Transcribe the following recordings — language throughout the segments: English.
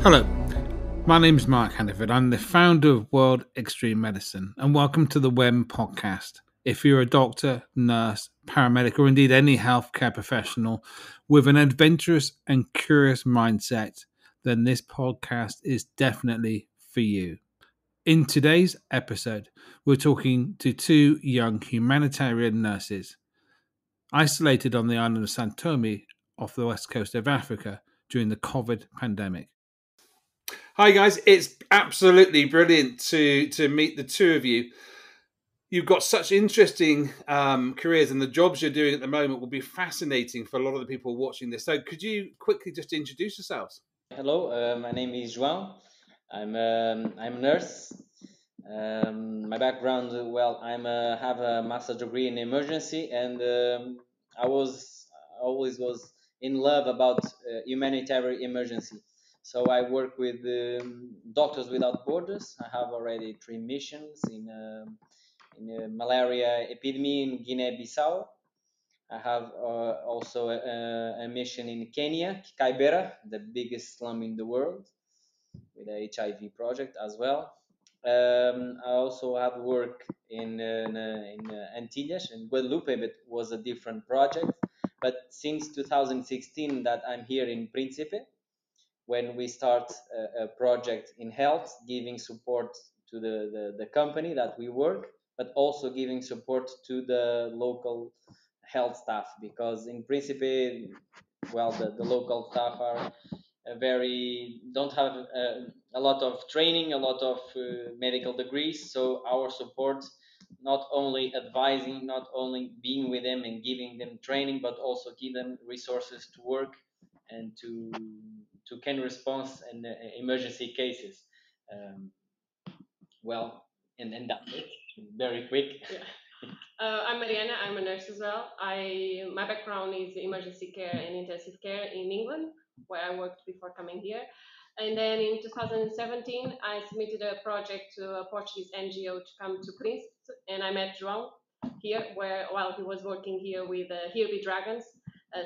Hello, my name is Mark Hannaford. I'm the founder of World Extreme Medicine, and welcome to the WEM podcast. If you're a doctor, nurse, paramedic, or indeed any healthcare professional with an adventurous and curious mindset, then this podcast is definitely for you. In today's episode, we're talking to two young humanitarian nurses isolated on the island of São Tomé off the west coast of Africa during the COVID pandemic. Hi guys, it's absolutely brilliant to meet the two of you. You've got such interesting careers, and the jobs you're doing at the moment will be fascinating for a lot of the people watching this. So could you quickly just introduce yourselves? Hello, my name is João. I'm a nurse. My background, I have a master's degree in emergency, and I always was in love about humanitarian emergency. So I work with Doctors Without Borders. I have already 3 missions in a malaria epidemic in Guinea-Bissau. I have also a mission in Kenya, Kibera, the biggest slum in the world, with the HIV project as well. I also have work in Antillas, in Guadeloupe, but it was a different project. But since 2016 that I'm here in Príncipe, when we start a project in health, giving support to the company that we work, but also giving support to the local health staff, because in Príncipe, the local staff are don't have a lot of training, a lot of medical degrees. So our support, not only advising, not only being with them and giving them training, but also give them resources to work and to can response in emergency cases. And that's it. Very quick. Yeah. I'm Mariana. I'm a nurse as well. My background is emergency care and intensive care in England, where I worked before coming here. And then in 2017, I submitted a project to a Portuguese NGO to come to Príncipe, and I met João here, while he was working here with Here Be Dragons,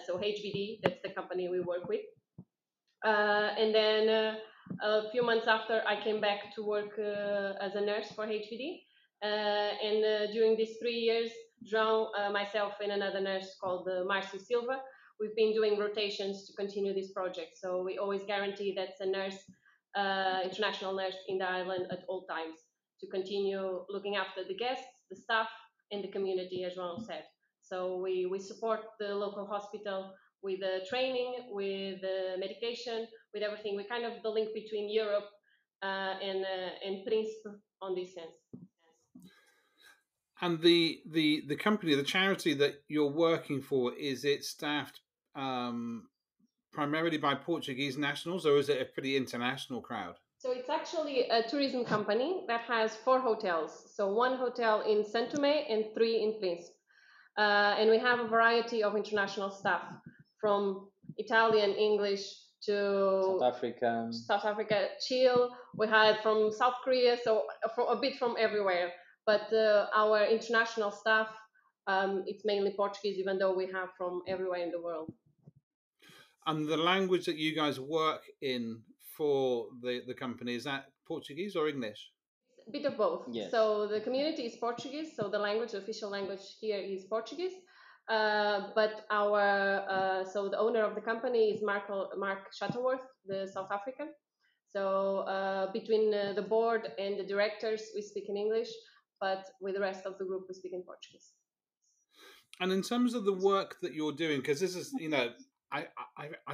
so HBD, that's the company we work with. And then a few months after, I came back to work as a nurse for HBD. And during these 3 years, João, myself, and another nurse called Márcio Silva, we've been doing rotations to continue this project. So we always guarantee that's a nurse, international nurse in the island at all times, to continue looking after the guests, the staff, and the community, as João said. So we support the local hospital with the training, with the medication, with everything. We're kind of the link between Europe and Príncipe on this sense. And the company, the charity that you're working for, is it staffed primarily by Portuguese nationals, or is it a pretty international crowd? So it's actually a tourism company that has 4 hotels. So 1 hotel in São Tomé and 3 in Príncipe. And we have a variety of international staff, from Italian, English to South Africa, Chile. We had from South Korea, so a bit from everywhere. But our international staff, it's mainly Portuguese, even though we have from everywhere in the world. And the language that you guys work in for the company, is that Portuguese or English? A bit of both. Yes. So the community is Portuguese, so the official language here is Portuguese. But so the owner of the company is Mark Shuttleworth, the South African. So between the board and the directors, we speak in English, but with the rest of the group, we speak in Portuguese. And in terms of the work that you're doing, because this is, I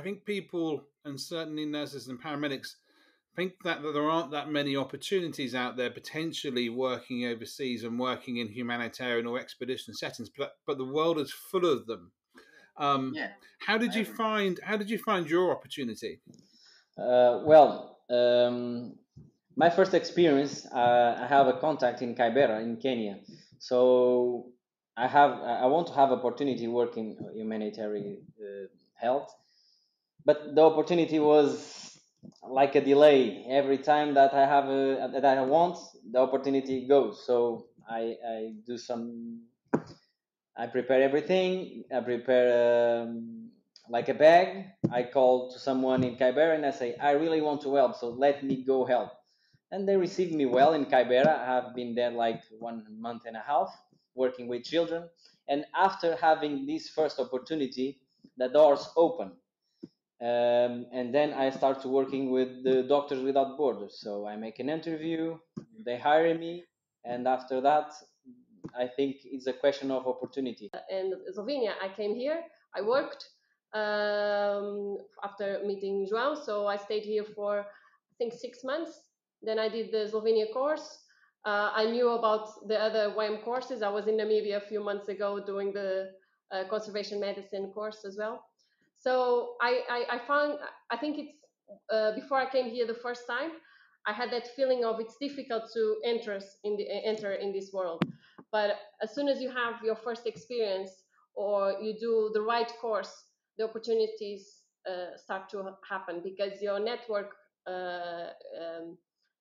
think people, and certainly nurses and paramedics, think that there aren't that many opportunities out there potentially working overseas and working in humanitarian or expedition settings, but the world is full of them. How did you find your opportunity? My first experience, I have a contact in Kibera in Kenya, so I want to have opportunity working humanitarian health, but the opportunity was like a delay. Every time that I have that I want, the opportunity goes. So I prepare everything. I prepare like a bag. I call to someone in Kibera and I say, I really want to help, so let me go help. And they receive me well in Kibera. I have been there like 1.5 months working with children. And after having this first opportunity, the doors open. And then I start to working with the Doctors Without Borders. So I make an interview, they hire me, and after that, I think it's a question of opportunity. In Slovenia, I came here, I worked after meeting João, so I stayed here for I think 6 months. Then I did the Slovenia course. I knew about the other WAM courses. I was in Namibia a few months ago doing the conservation medicine course as well. So I found, I think it's before I came here the first time, I had that feeling of it's difficult to enter in this world. But as soon as you have your first experience or you do the right course, the opportunities start to happen because your network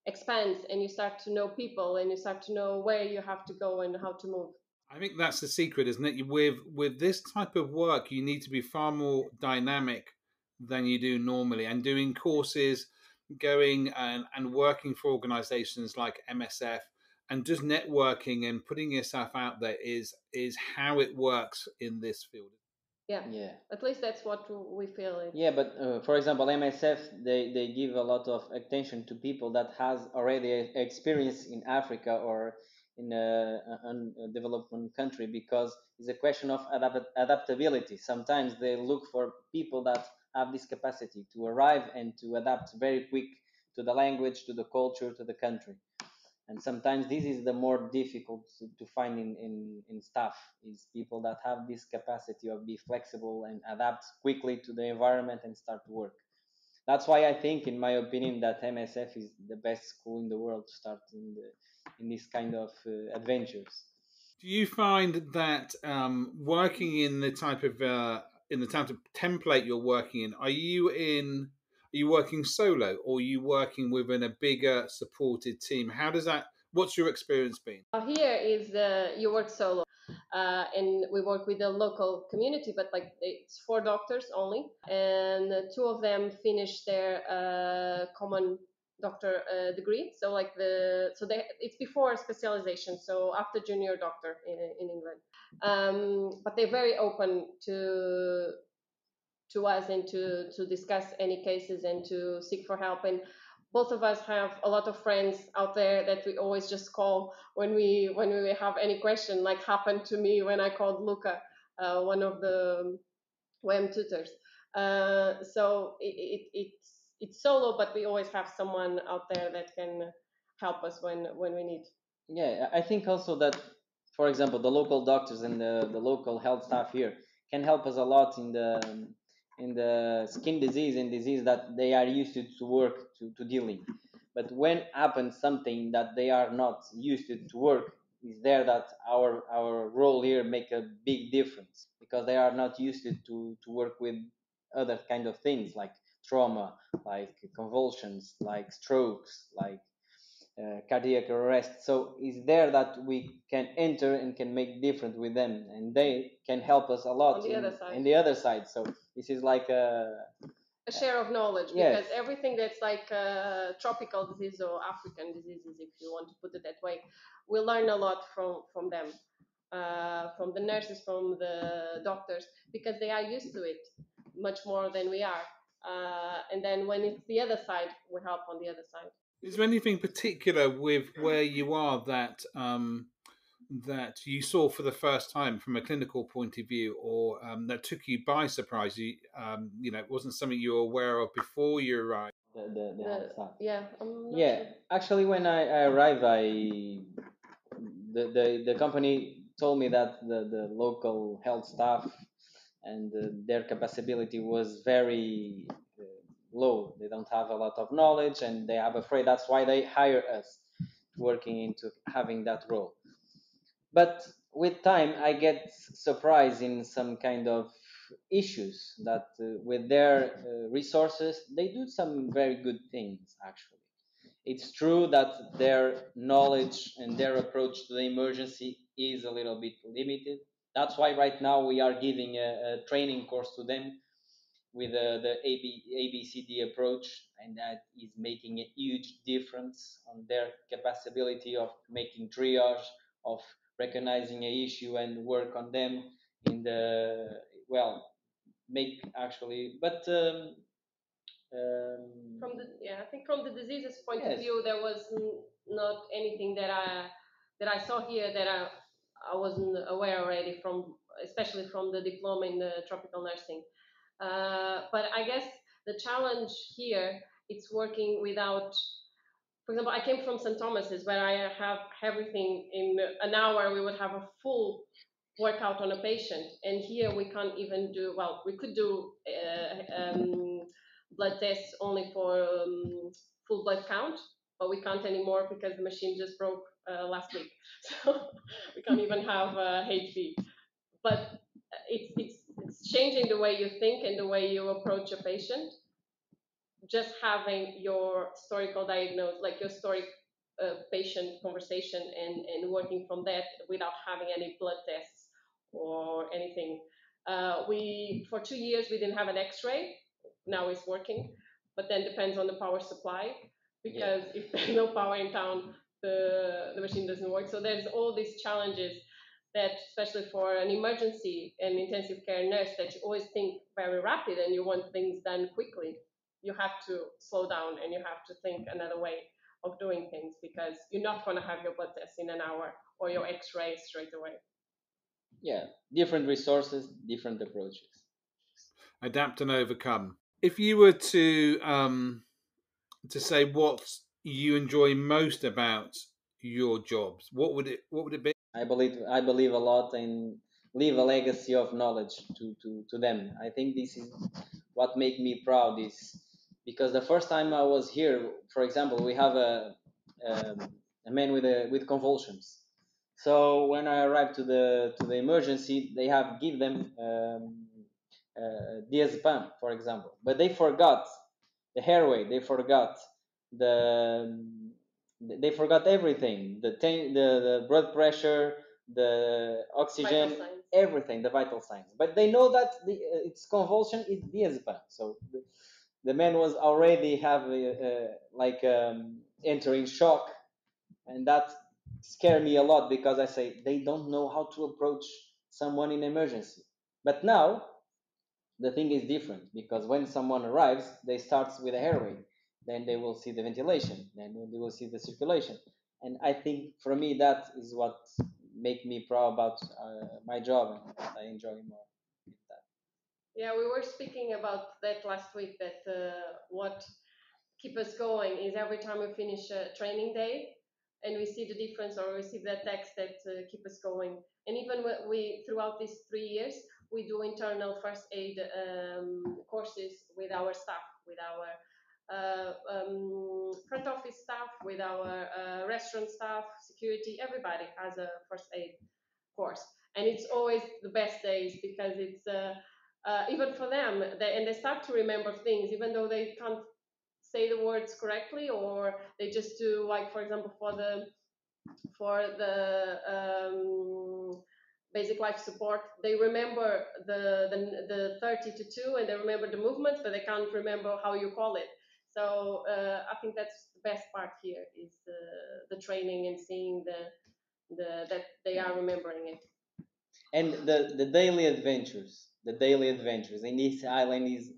expands and you start to know people and you start to know where you have to go and how to move. I think that's the secret, isn't it? With this type of work, you need to be far more dynamic than you do normally, and doing courses, going and working for organisations like MSF, and just networking and putting yourself out there is how it works in this field. Yeah. At least that's what we feel. Yeah, but for example, MSF they give a lot of attention to people that has already experience in Africa or in a development country because it's a question of adaptability. Sometimes they look for people that have this capacity to arrive and to adapt very quick to the language, to the culture, to the country. And sometimes this is the more difficult to find in staff is people that have this capacity of be flexible and adapt quickly to the environment and start to work. That's why I think, in my opinion, that MSF is the best school in the world to start in this kind of adventures. Do you find that working in the type of template you're working in, are you working solo or are you working within a bigger supported team? How does that? What's your experience been? Here is you work solo, and we work with the local community, but like it's 4 doctors only, and 2 of them finish their common doctor degree. So like it's before specialization, so after junior doctor in England. But they're very open to us and to discuss any cases and to seek for help. And both of us have a lot of friends out there that we always just call when we have any question, like happened to me when I called Luca, one of the WM tutors. So it's solo, but we always have someone out there that can help us when we need. Yeah, I think also that, for example, the local doctors and the local health staff here can help us a lot in the skin disease and disease that they are used to work to dealing. But when happens something that they are not used to work, is there that our role here make a big difference because they are not used to work with other kind of things like trauma, like convulsions, like strokes, like cardiac arrest. So it's there that we can enter and can make different with them, and they can help us a lot On the other side. So this is like a share of knowledge, yes. Because everything that's like tropical disease or African diseases, if you want to put it that way, we learn a lot from them, from the nurses, from the doctors, because they are used to it much more than we are. And then when it's the other side, we help on the other side. Is there anything particular with where you are that that you saw for the first time from a clinical point of view, or that took you by surprise? It wasn't something you were aware of before you arrived. The health staff. Yeah, Yeah, sure. actually, when I arrived, the company told me that the local health staff and their capability was very low. They don't have a lot of knowledge and they are afraid. That's why they hire us working into having that role. But with time, I get surprised in some kind of issues that with their resources, they do some very good things actually. It's true that their knowledge and their approach to the emergency is a little bit limited. That's why right now we are giving a training course to them with the ABCD approach, and that is making a huge difference on their capability of making triage, of recognizing an issue and work on them in the make actually. But I think from the diseases point yes. of view, there was not anything that I saw here that I wasn't aware already from, especially from the diploma in the tropical nursing. But I guess the challenge here, it's working without, for example, I came from St. Thomas's where I have everything in an hour. We would have a full workout on a patient, and here we can't even do, well, we could do blood tests only for full blood count, but we can't anymore because the machine just broke last week. So we can't even have HB. But it's changing the way you think and the way you approach a patient. Just having your historical diagnosis, like your story patient conversation, and working from that without having any blood tests or anything. We for 2 years we didn't have an X-ray. Now it's working, but then depends on the power supply, because if there's no power in town, the machine doesn't work. So there's all these challenges that, especially for an emergency and intensive care nurse, that you always think very rapid and you want things done quickly. You have to slow down and you have to think another way of doing things, because you're not going to have your blood test in an hour or your X-ray straight away. Yeah, different resources, different approaches. Adapt and overcome. If you were to say what you enjoy most about your jobs, what would it be? I believe a lot and leave a legacy of knowledge to them. I think this is what make me proud, is because the first time I was here, for example, we have a man with convulsions. So when I arrived to the emergency, they have give them diazepam, for example, but they forgot the airway, they forgot they forgot everything, the blood pressure, the oxygen, everything, the vital signs. But they know that its convulsion is diazepam. So the man was already entering shock, and that scared me a lot, because I say they don't know how to approach someone in emergency. But now the thing is different, because when someone arrives, they start with a airway, then they will see the ventilation, then they will see the circulation. And I think for me that is what make me proud about my job, and I enjoy more with that. Yeah, we were speaking about that last week, that what keep us going is every time we finish a training day and we see the difference, or we receive that text that keep us going. And even we throughout these 3 years, we do internal first aid courses with our staff, with our front office staff, with our restaurant staff, security. Everybody has a first aid course, and it's always the best days, because it's even for them, they start to remember things, even though they can't say the words correctly, or they just do, like, for example, for the basic life support, they remember the 30 to 2, and they remember the movements, but they can't remember how you call it. So I think that's the best part here, is the training and seeing that they are remembering it. And the daily adventures in this island is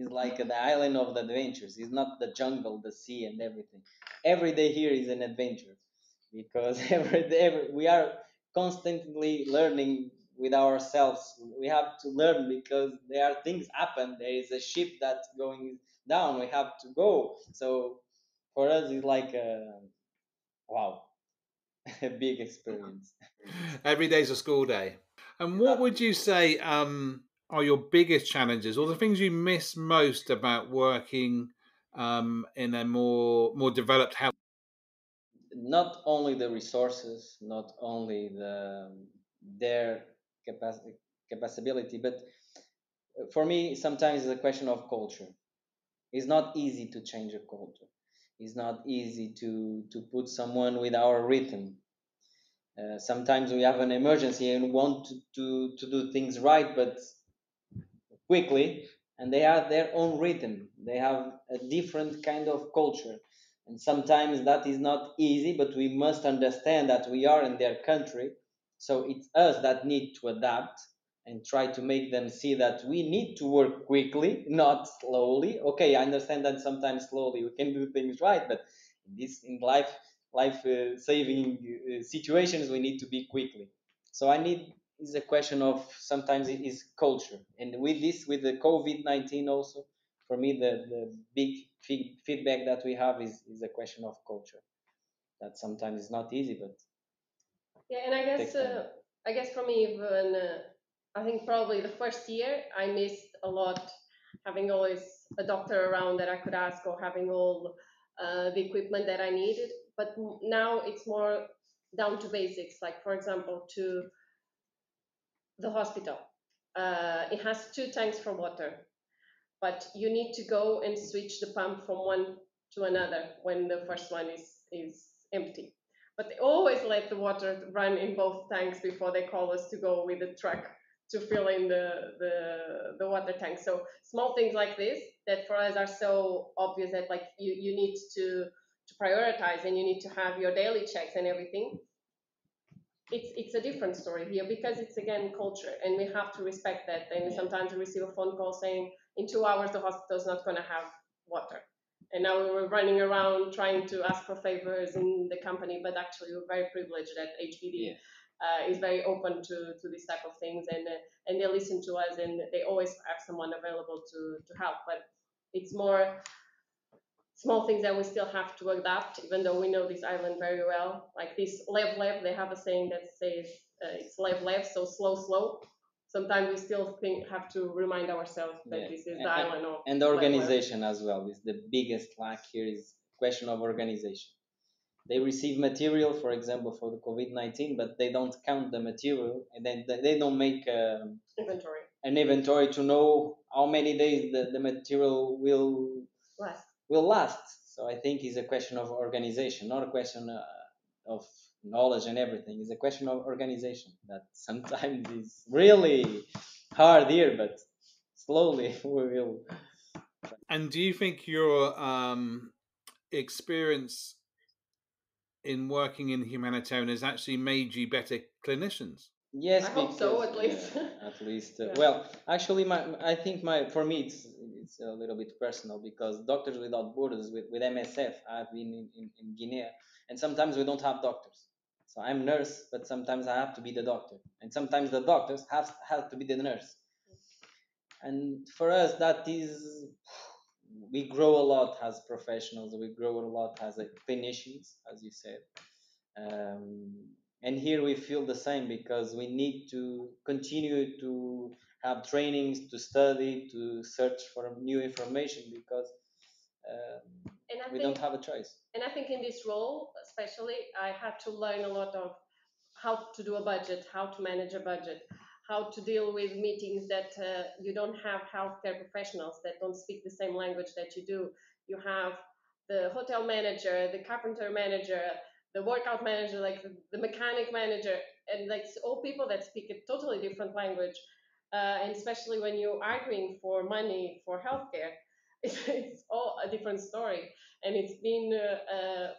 like the island of the adventures. It's not the jungle, the sea, and everything. Every day here is an adventure, because every day we are constantly learning with ourselves. We have to learn, because there are things happen. There is a ship that's going down. We have to go. So for us, it's like wow, a big experience. Every day's a school day. And what would you say are your biggest challenges, or the things you miss most about working in a more developed health? Not only the resources, not only their capacity, but for me, sometimes it's a question of culture. It's not easy to change a culture. It's not easy to put someone with our rhythm. Sometimes we have an emergency and want to do things right, but quickly. and they have their own rhythm. They have a different kind of culture. And sometimes that is not easy, but we must understand that we are in their country. So it's us that need to adapt and try to make them see that we need to work quickly, not slowly. Okay, I understand that sometimes slowly we can do things right, but in life saving situations, we need to be quickly. So I need is a question of sometimes it is culture, and with this, with the COVID-19 also, for me the big feedback that we have is a question of culture. That sometimes is not easy, but Yeah, and I guess for me, even I think probably the first year I missed a lot having always a doctor around that I could ask, or having all the equipment that I needed. But now it's more down to basics. Like for example, to the hospital, it has 2 tanks for water, but you need to go and switch the pump from one to another when the first one is empty. But they always let the water run in both tanks before they call us to go with the truck to fill in the water tank. So small things like this that for us are so obvious that like you need to prioritize, and you need to have your daily checks and everything. It's a different story here, because it's again culture, and we have to respect that. And sometimes we receive a phone call saying in 2 hours the hospital is not going to have water, and now we're running around trying to ask for favors in the company, but actually we're very privileged that HBD is very open to these type of things, and they listen to us, and they always have someone available to help. But it's more small things that we still have to adapt, even though we know this island very well. Like this lev, they have a saying that says it's lev, so slow. Sometimes we still have to remind ourselves that this is the island of and the organization as well is the biggest lack here. Is question of organization. They receive material, for example, for the COVID-19, but they don't count the material, and then they don't make an inventory to know how many days the material will last. So I think it's a question of organization, not a question of knowledge and everything. It's a question of organization that sometimes is really hard here, but slowly we will. And do you think your experience in working in humanitarian has actually made you better clinicians? Yes, I hope so, at least. At least. Well, actually, I think for me it's a little bit personal, because Doctors Without Borders with MSF, I've been in Guinea, and sometimes we don't have doctors. So I'm nurse, but sometimes I have to be the doctor, and sometimes the doctors have to be the nurse. And for us, that is, we grow a lot as professionals. We grow a lot as clinicians, as you said. And here we feel the same, because we need to continue to have trainings, to study, to search for new information, because we don't have a choice. And I think in this role, especially, I had to learn a lot of how to do a budget, how to manage a budget, how to deal with meetings that you don't have healthcare professionals that don't speak the same language that you do. You have the hotel manager, the carpenter manager, the workout manager, like the mechanic manager, and like all people that speak a totally different language. And especially when you're arguing for money for healthcare, it's all a different story. And it's been,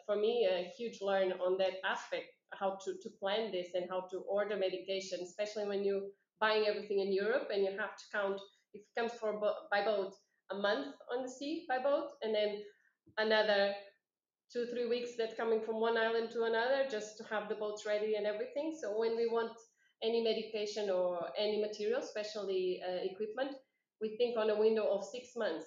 for me, a huge learn on that aspect, how to plan this and how to order medication, especially when you're buying everything in Europe and you have to count if it comes by boat, a month on the sea by boat, and then another 2-3 weeks that's coming from one island to another, just to have the boats ready and everything. So when we want any medication or any material, especially equipment, we think on a window of 6 months.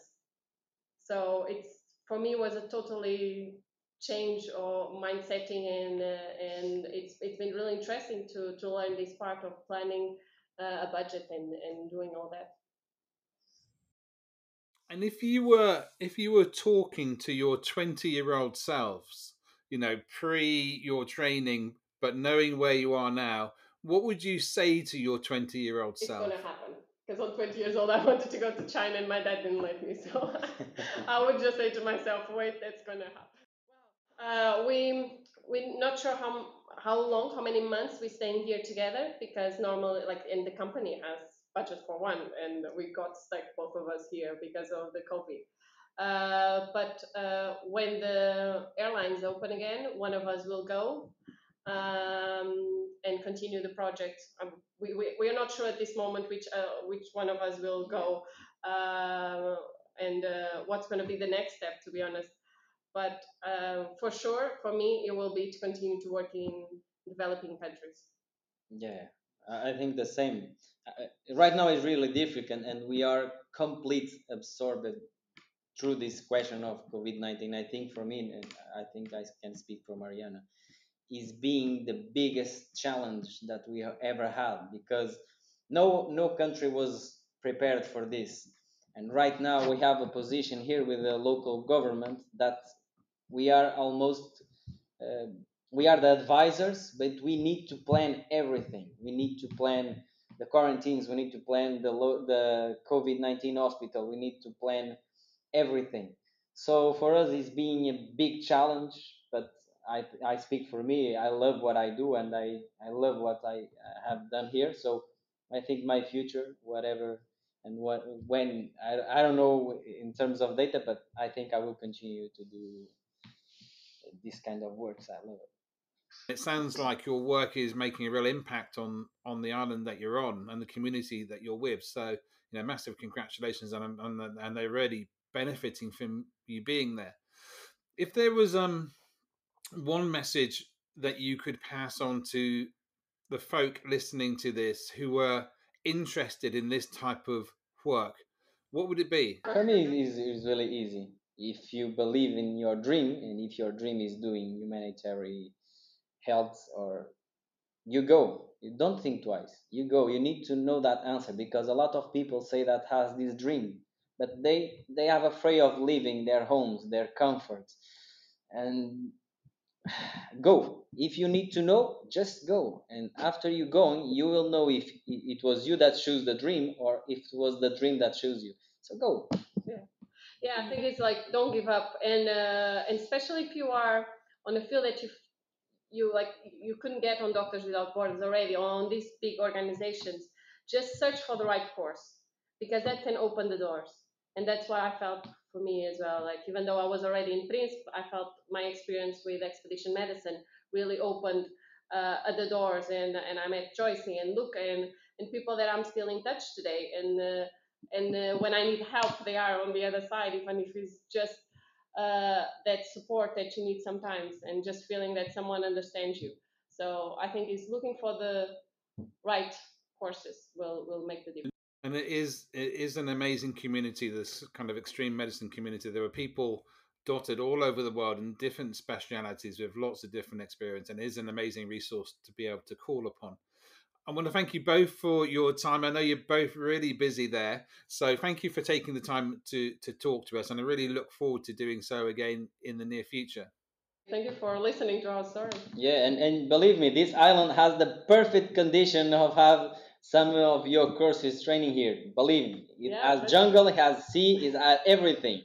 So it's, for me, was a totally change or mindsetting, and it's been really interesting to learn this part of planning a budget and doing all that. And if you were talking to your 20-year-old selves, pre your training, but knowing where you are now, what would you say to your 20-year-old self? It's going to happen. Because on 20 years old, I wanted to go to China, and my dad didn't let me. So I would just say to myself, wait, that's going to happen. We're not sure how long, how many months we're staying here together, because normally, like in the company has budget for one, and we got stuck, both of us, here because of the COVID. But when the airlines open again, one of us will go and continue the project. We are not sure at this moment which one of us will go and what's going to be the next step, to be honest. But for sure, for me, it will be to continue to work in developing countries. Yeah, I think the same. Right now is really difficult, and we are complete absorbed through this question of COVID-19. I think for me, and I think I can speak for Mariana, is being the biggest challenge that we have ever had, because no country was prepared for this. And right now we have a position here with the local government that we are almost we are the advisors, but we need to plan everything. We need to plan the quarantines. We need to plan the COVID-19 hospital. We need to plan everything. So for us, it's being a big challenge. But I speak for me. I love what I do, and I love what I have done here. So I think my future, whatever and when I don't know in terms of data, but I think I will continue to do this kind of works. I love it. It sounds like your work is making a real impact on the island that you're on and the community that you're with. So, massive congratulations, and they're really benefiting from you being there. If there was one message that you could pass on to the folk listening to this who were interested in this type of work, what would it be? For me, it's really easy. If you believe in your dream, and if your dream is doing humanitarian health, or you go, you don't think twice. You go. You need to know that answer, because a lot of people say that has this dream, but they are afraid of leaving their homes, their comforts, and go. If you need to know, just go. And after you going, you will know if it was you that chose the dream, or if it was the dream that chose you. So go. Yeah, I think it's like, don't give up, and especially if you are on a field that you couldn't get on Doctors Without Borders already, or on these big organizations, just search for the right course, because that can open the doors. And that's what I felt for me as well. Like, even though I was already in Príncipe, I felt my experience with expedition medicine really opened the doors, and I met Joyce and Luca and people that I'm still in touch today. And when I need help, they are on the other side, even if it's just that support that you need sometimes, and just feeling that someone understands you. So I think it's looking for the right courses will make the difference. And it is an amazing community, this kind of extreme medicine community. There are people dotted all over the world in different specialities with lots of different experience, and it is an amazing resource to be able to call upon. I want to thank you both for your time. I know you're both really busy there, so thank you for taking the time to talk to us, and I really look forward to doing so again in the near future. Thank you for listening to our story. Yeah, and believe me, this island has the perfect condition of have some of your courses training here. Believe me, it has jungle, it has sea, it has everything.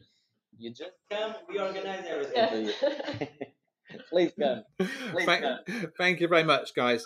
You just come, we organize everything for you. Please come. Please come. Thank you very much, guys.